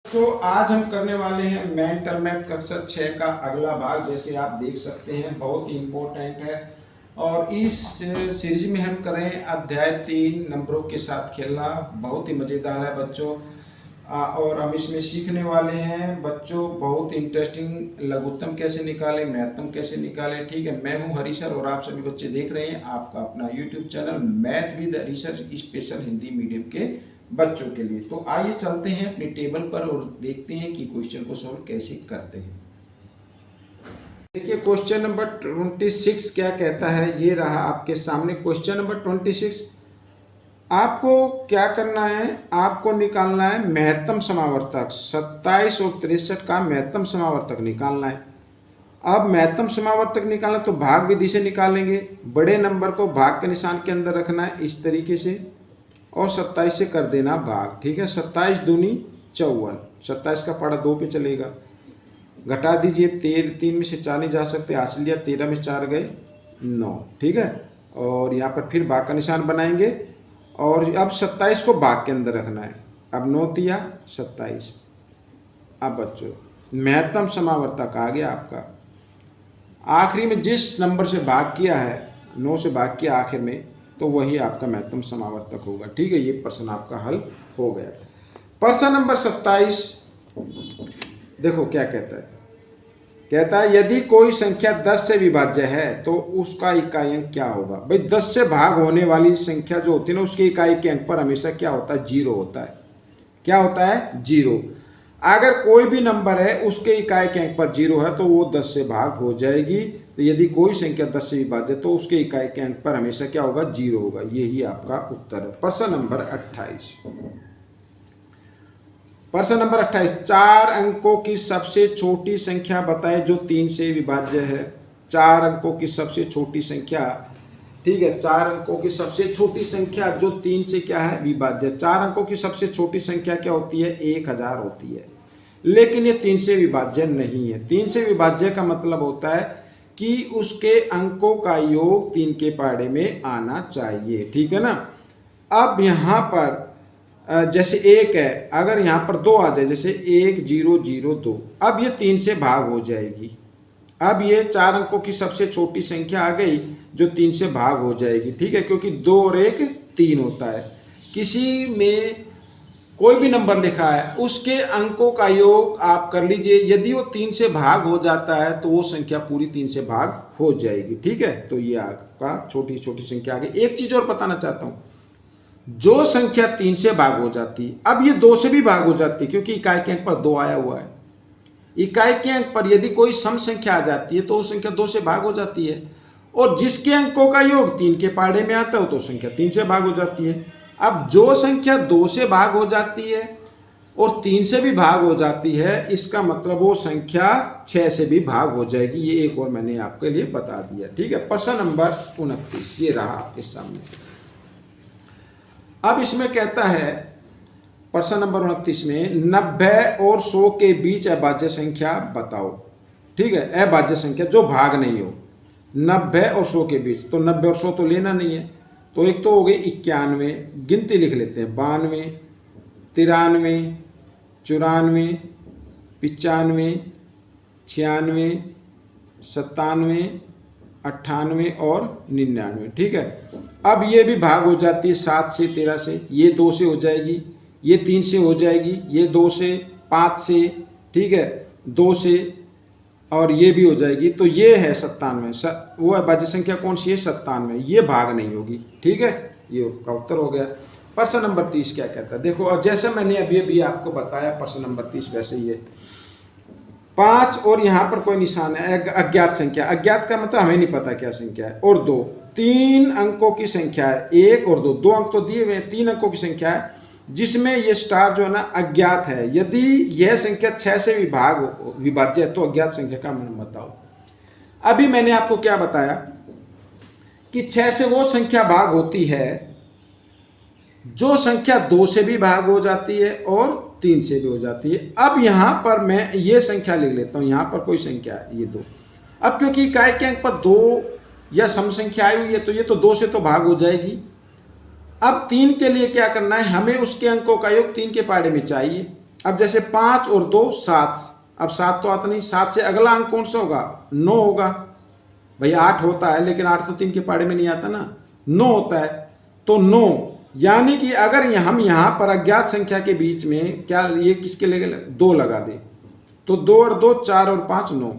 तो आज हम करने वाले हैं मेंटल मैथ कक्षा 6 का अगला भाग। जैसे आप देख सकते हैं बहुत ही इम्पोर्टेंट है और इस सीरीज में हम करें अध्याय 3 नंबरों के साथ खेलना। बहुत ही मज़ेदार है बच्चों और हम इसमें सीखने वाले हैं बच्चों बहुत इंटरेस्टिंग लघुत्तम कैसे निकालें, महत्तम कैसे निकालें। ठीक है, मैं हूं हरी सर और आप सभी बच्चे देख रहे हैं आपका अपना YouTube channel math with Hari sir special Hindi medium के बच्चों के लिए। तो आइए चलते हैं अपने टेबल पर और देखते हैं कि क्वेश्चन को सॉल्व कैसे करते हैं। देखिए क्वेश्चन नंबर 26 क्या कहता है, ये रहा आपके सामने क्वेश्चन नंबर 26। आपको क्या करना है, आपको निकालना है महत्तम समावर्तक। 27 और 63 का महत्तम समावर्तक निकालना है। अब महत्तम समावर्तक निकालना तो भाग विधि से निकालेंगे। बड़े नंबर को भाग के निशान के अंदर रखना है इस तरीके से और 27 से कर देना भाग। ठीक है, 27 दूनी 54, 27 का पड़ा 2 पे चलेगा। घटा दीजिए, 3 में से 4 नहीं जा सकते, हासिल लिया, 13 में 4 गए 9। ठीक है, और यहाँ पर फिर भाग का निशान बनाएंगे और अब 27 को भाग के अंदर रखना है। अब 9 दिया 27। अब बच्चों महत्तम समावर्तक आ गया आपका। आखिरी में जिस नंबर से भाग किया है, 9 से भाग किया आखिर में, तो वही आपका महत्तम समावर्तक होगा। ठीक है, ये प्रश्न आपका हल हो गया। प्रश्न नंबर 27 देखो क्या कहता है। कहता है यदि कोई संख्या 10 से विभाज्य है तो उसका इकाई अंक क्या होगा। भाई 10 से भाग होने वाली संख्या जो होती है ना, उसके इकाई के अंक पर हमेशा क्या होता है, 0 होता है। क्या होता है, 0। अगर कोई भी नंबर है उसके इकाई के अंक पर 0 है तो वो 10 से भाग हो जाएगी। तो यदि कोई संख्या 10 से विभाज्य तो उसके इकाई के अंक पर हमेशा क्या होगा, 0 होगा। यही आपका उत्तर है। प्रश्न नंबर 28। प्रश्न नंबर 28, 4 अंकों की सबसे छोटी संख्या बताए जो 3 से विभाज्य है। 4 अंकों की सबसे छोटी संख्या, ठीक है, 4 अंकों की सबसे छोटी संख्या जो 3 से क्या है, विभाज्य। 4 अंकों की सबसे छोटी संख्या क्या होती है, 1000 होती है। लेकिन ये 3 से विभाज्य नहीं है। 3 से विभाज्य का मतलब होता है कि उसके अंकों का योग 3 के पहाड़े में आना चाहिए। ठीक है ना। अब यहाँ पर जैसे 1 है, अगर यहाँ पर 2 आ जाए, जैसे 1002, अब ये 3 से भाग हो जाएगी। अब ये 4 अंकों की सबसे छोटी संख्या आ गई जो 3 से भाग हो जाएगी। ठीक है, क्योंकि 2 और 1 3 होता है। किसी में कोई भी नंबर लिखा है उसके अंकों का योग आप कर लीजिए, यदि वो 3 से भाग हो जाता है तो वो संख्या पूरी 3 से भाग हो जाएगी। ठीक है, तो ये आपका छोटी छोटी संख्या आ गई। एक चीज और बताना चाहता हूं, जो संख्या 3 से भाग हो जाती है, अब ये 2 से भी भाग हो जाती है क्योंकि इकाई के अंक पर 2 आया हुआ है। इकाई के अंक पर यदि कोई सम संख्या आ जाती है तो वो संख्या 2 से भाग हो जाती है, और जिसके अंकों का योग 3 के पहाड़े में आता है तो संख्या 3 से भाग हो जाती है। अब जो संख्या 2 से भाग हो जाती है और 3 से भी भाग हो जाती है, इसका मतलब वो संख्या 6 से भी भाग हो जाएगी। ये एक और मैंने आपके लिए बता दिया। ठीक है, प्रश्न नंबर 29 ये रहा आपके सामने। अब इसमें कहता है प्रश्न नंबर 29 में 90 और 100 के बीच अभाज्य संख्या बताओ। ठीक है, अभाज्य संख्या जो भाग नहीं हो, 90 और 100 के बीच। तो 90 और 100 तो लेना नहीं है, तो एक तो हो गई 91, गिनती लिख लेते हैं, 92, 93, 94, 95, 96, 97, 98 और 99। ठीक है, अब ये भी भाग हो जाती है 7 से 13 से, ये 2 से हो जाएगी, ये 3 से हो जाएगी, ये 2 से, 5 से, ठीक है, 2 से, और ये भी हो जाएगी। तो ये है 97। वो अभाज्य संख्या कौन सी है, 97। ये भाग नहीं होगी। ठीक है, ये का उत्तर हो गया। प्रश्न नंबर 30 क्या कहता है, देखो, और जैसे मैंने अभी आपको बताया प्रश्न नंबर 30 वैसे ही है। 5 और यहाँ पर कोई निशान है, अज्ञात संख्या। अज्ञात का मतलब हमें नहीं पता क्या संख्या है। और 2, 3 अंकों की संख्या है, 1 और 2, 2 अंक तो दिए हुए हैं, 3 अंकों की संख्या है जिसमें ये स्टार जो है ना अज्ञात है। यदि यह संख्या 6 से विभाज्य है तो अज्ञात संख्या का मान बताओ। अभी मैंने आपको क्या बताया कि 6 से वो संख्या भाग होती है जो संख्या 2 से भी भाग हो जाती है और 3 से भी हो जाती है। अब यहां पर मैं ये संख्या लिख लेता हूं, यहां पर कोई संख्या है, ये 2। अब क्योंकि इकाई के अंक पर 2 या सम संख्या आई हुई है तो ये तो 2 से तो भाग हो जाएगी। अब 3 के लिए क्या करना है, हमें उसके अंकों का योग 3 के पहाड़े में चाहिए। अब जैसे 5 और 2 7, अब 7 तो आता नहीं, 7 से अगला अंक कौन सा होगा? 9 होगा। भाई 8 होता है लेकिन 8 तो 3 के पाड़े में नहीं आता ना, 9 होता है। तो 9, यानी कि अगर हम यहां पर अज्ञात संख्या के बीच में क्या ये किसके लिए 2 लगा दे, तो 2 और 2 4 और 5 9,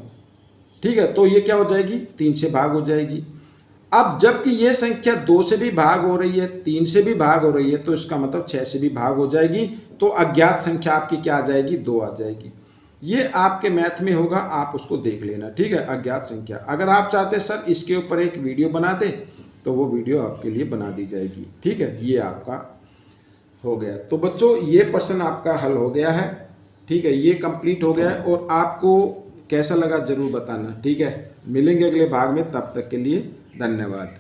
ठीक है। तो ये क्या हो जाएगी? 3 से भाग हो जाएगी। अब जबकि ये संख्या 2 से भी भाग हो रही है, 3 से भी भाग हो रही है, तो इसका मतलब 6 से भी भाग हो जाएगी। तो अज्ञात संख्या आपकी क्या आ जाएगी? 2 आ जाएगी। ये आपके मैथ में होगा, आप उसको देख लेना, ठीक है। अज्ञात संख्या, अगर आप चाहते सर इसके ऊपर एक वीडियो बना दे तो वो वीडियो आपके लिए बना दी जाएगी, ठीक है। ये आपका हो गया। तो बच्चों ये प्रश्न आपका हल हो गया है, ठीक है, ये कंप्लीट हो गया है। और आपको कैसा लगा जरूर बताना, ठीक है। मिलेंगे अगले भाग में, तब तक के लिए धन्यवाद।